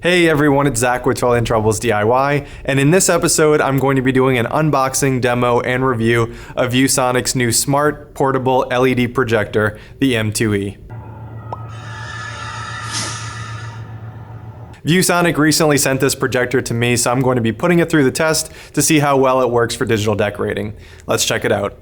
Hey everyone, it's Zach with Toil and Troubles DIY, and in this episode I'm going to be doing an unboxing, demo, and review of ViewSonic's new smart, portable LED projector, the M2e. ViewSonic recently sent this projector to me, so I'm going to be putting it through the test to see how well it works for digital decorating. Let's check it out.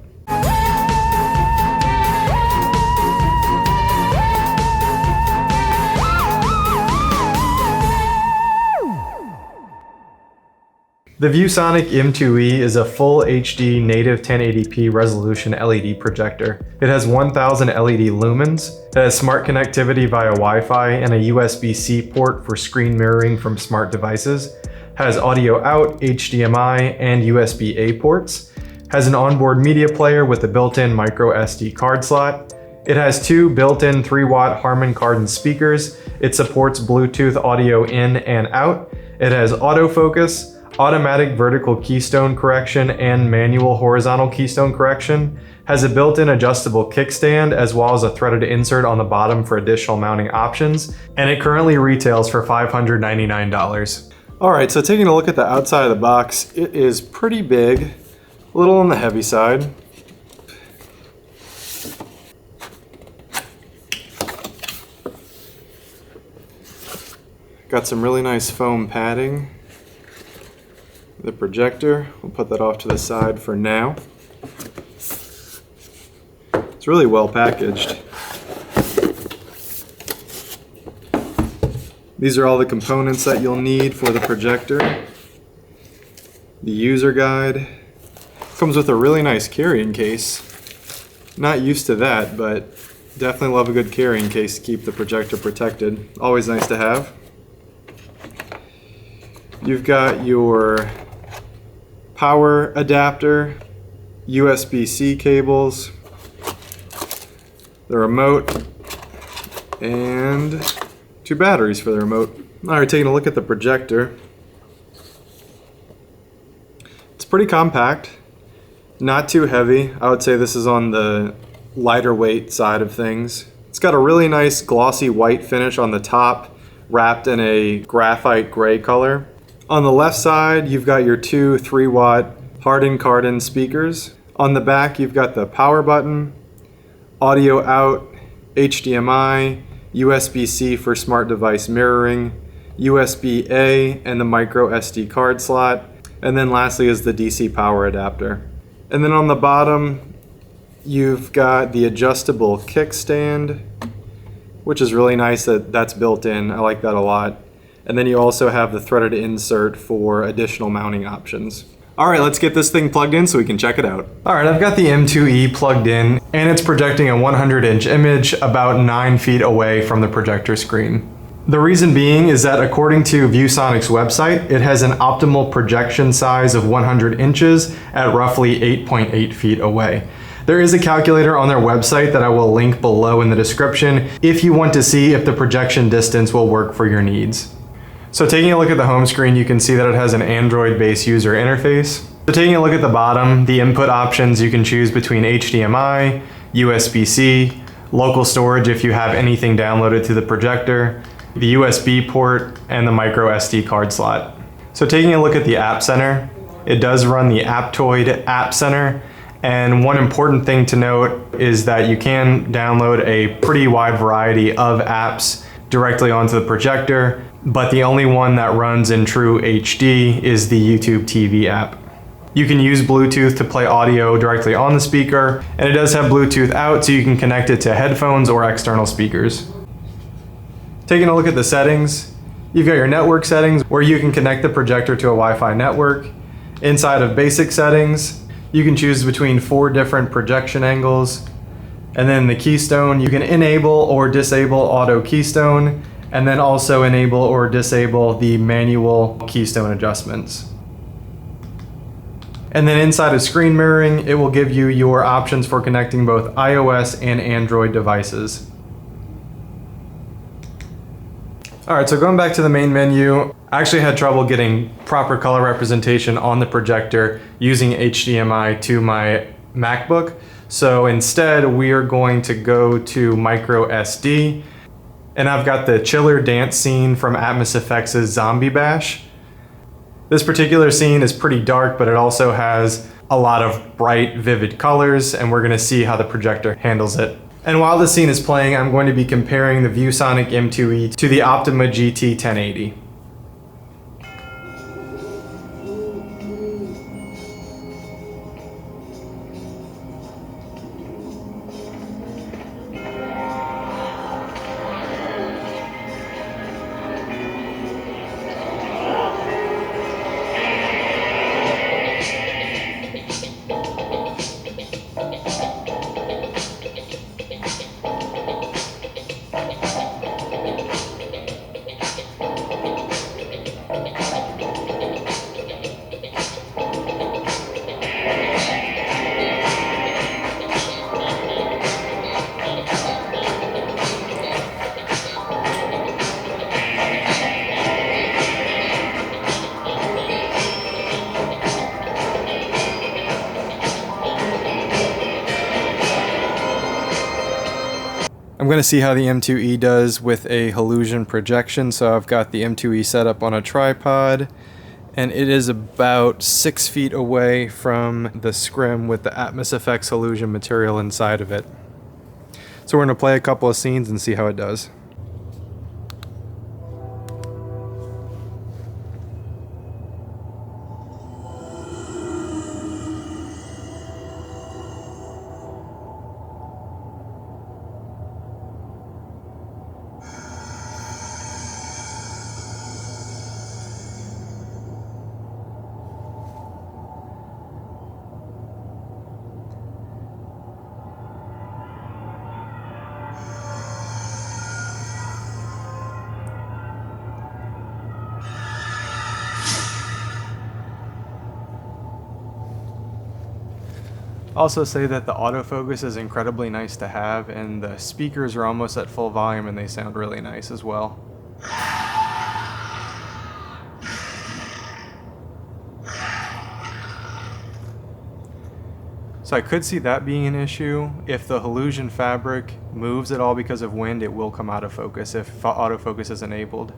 The ViewSonic M2e is a full HD native 1080p resolution LED projector. It has 1000 LED lumens, it has smart connectivity via Wi-Fi and a USB-C port for screen mirroring from smart devices, has audio out, HDMI, and USB-A ports, has an onboard media player with a built-in micro SD card slot. It has two built-in 3-watt Harmon Kardon speakers. It supports Bluetooth audio in and out. It has autofocus, automatic vertical keystone correction, and manual horizontal keystone correction, has a built-in adjustable kickstand as well as a threaded insert on the bottom for additional mounting options, and it currently retails for $599. Alright, so taking a look at the outside of the box, it is pretty big, a little on the heavy side. Got some really nice foam padding. The projector, we'll put that off to the side for now. It's really well packaged. These are all the components that you'll need for the projector. The user guide. Comes with a really nice carrying case. Not used to that, but definitely love a good carrying case to keep the projector protected. Always nice to have. You've got your power adapter, USB-C cables, the remote, and two batteries for the remote. Alright, taking a look at the projector. It's pretty compact, not too heavy. I would say this is on the lighter weight side of things. It's got a really nice glossy white finish on the top, wrapped in a graphite gray color. On the left side, you've got your two 3-watt Harmon Kardon speakers. On the back, you've got the power button, audio out, HDMI, USB-C for smart device mirroring, USB-A, and the micro SD card slot. And then lastly is the DC power adapter. And then on the bottom, you've got the adjustable kickstand, which is really nice that that's built in. I like that a lot. And then you also have the threaded insert for additional mounting options. Alright, let's get this thing plugged in so we can check it out. Alright, I've got the M2e plugged in, and it's projecting a 100-inch image about 9 feet away from the projector screen. The reason being is that according to ViewSonic's website, it has an optimal projection size of 100 inches at roughly 8.8 feet away. There is a calculator on their website that I will link below in the description if you want to see if the projection distance will work for your needs. So taking a look at the home screen, you can see that it has an Android-based user interface. So taking a look at the bottom, the input options, you can choose between HDMI, USB-C, local storage if you have anything downloaded to the projector, the USB port, and the micro SD card slot. So taking a look at the App Center, it does run the Aptoid App Center, and one important thing to note is that you can download a pretty wide variety of apps directly onto the projector, but the only one that runs in true HD is the YouTube TV app. You can use Bluetooth to play audio directly on the speaker, and it does have Bluetooth out so you can connect it to headphones or external speakers. Taking a look at the settings, you've got your network settings where you can connect the projector to a Wi-Fi network. Inside of basic settings, you can choose between 4 different projection angles. And then the keystone, you can enable or disable auto keystone, and then also enable or disable the manual keystone adjustments. And then inside of screen mirroring, it will give you your options for connecting both iOS and Android devices. Alright, so going back to the main menu, I actually had trouble getting proper color representation on the projector using HDMI to my MacBook. So instead, we are going to go to micro SD. And I've got the chiller dance scene from AtmosFX's Zombie Bash. This particular scene is pretty dark, but it also has a lot of bright, vivid colors, and we're gonna see how the projector handles it. And while this scene is playing, I'm going to be comparing the ViewSonic M2e to the Optima GT 1080. I'm going to see how the M2e does with a Hollusion projection. So I've got the M2e set up on a tripod, and it is about 6 feet away from the scrim with the AtmosFX Hollusion material inside of it. So we're going to play a couple of scenes and see how it does. Also say that the autofocus is incredibly nice to have, and the speakers are almost at full volume and they sound really nice as well. So I could see that being an issue. If the Hollusion fabric moves at all because of wind, it will come out of focus if autofocus is enabled.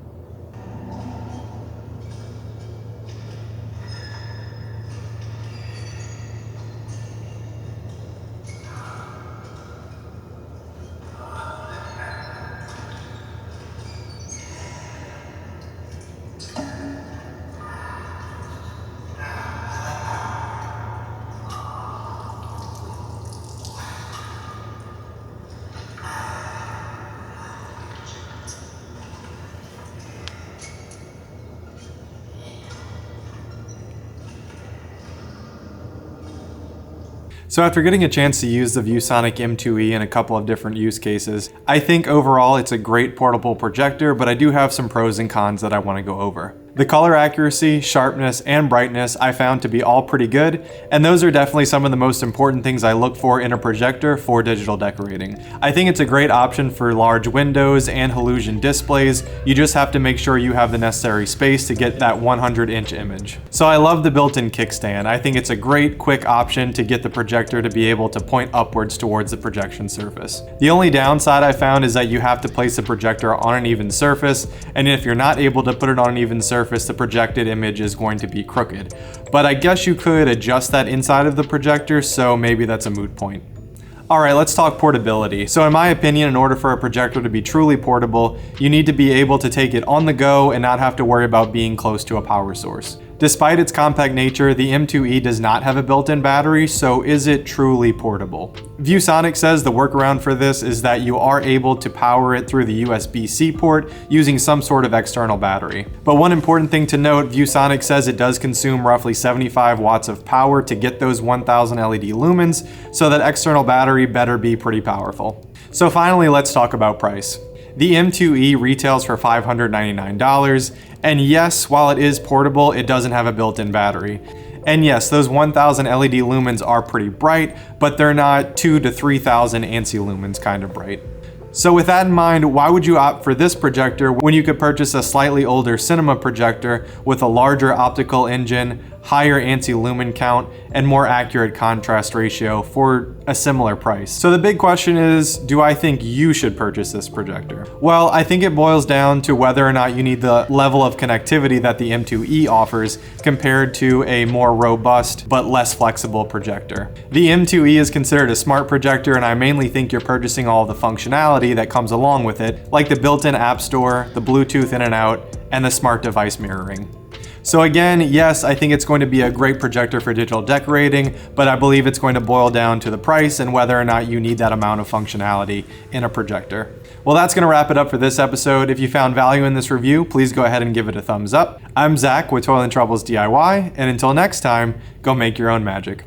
So after getting a chance to use the ViewSonic M2e in a couple of different use cases, I think overall it's a great portable projector, but I do have some pros and cons that I want to go over. The color accuracy, sharpness, and brightness I found to be all pretty good, and those are definitely some of the most important things I look for in a projector for digital decorating. I think it's a great option for large windows and Hollusion displays. You just have to make sure you have the necessary space to get that 100-inch image. So I love the built-in kickstand. I think it's a great quick option to get the projector to be able to point upwards towards the projection surface. The only downside I found is that you have to place the projector on an even surface, and if you're not able to put it on an even surface, the projected image is going to be crooked. But I guess you could adjust that inside of the projector, so maybe that's a moot point. Alright, let's talk portability. So in my opinion, in order for a projector to be truly portable, you need to be able to take it on the go and not have to worry about being close to a power source. Despite its compact nature, the M2e does not have a built-in battery, so is it truly portable? ViewSonic says the workaround for this is that you are able to power it through the USB-C port using some sort of external battery. But one important thing to note, ViewSonic says it does consume roughly 75 watts of power to get those 1000 LED lumens, so that external battery better be pretty powerful. So finally, let's talk about price. The M2e retails for $599, and yes, while it is portable, it doesn't have a built-in battery. And yes, those 1000 LED lumens are pretty bright, but they're not 2,000 to 3,000 ANSI lumens kind of bright. So with that in mind, why would you opt for this projector when you could purchase a slightly older cinema projector with a larger optical engine, higher ANSI lumen count, and more accurate contrast ratio for a similar price. So the big question is, do I think you should purchase this projector? Well, I think it boils down to whether or not you need the level of connectivity that the M2e offers compared to a more robust but less flexible projector. The M2e is considered a smart projector, and I mainly think you're purchasing all of the functionality that comes along with it, like the built-in app store, the Bluetooth in and out, and the smart device mirroring. So again, yes, I think it's going to be a great projector for digital decorating, but I believe it's going to boil down to the price and whether or not you need that amount of functionality in a projector. Well, that's going to wrap it up for this episode. If you found value in this review, please go ahead and give it a thumbs up. I'm Zach with Toil and Troubles DIY, and until next time, go make your own magic.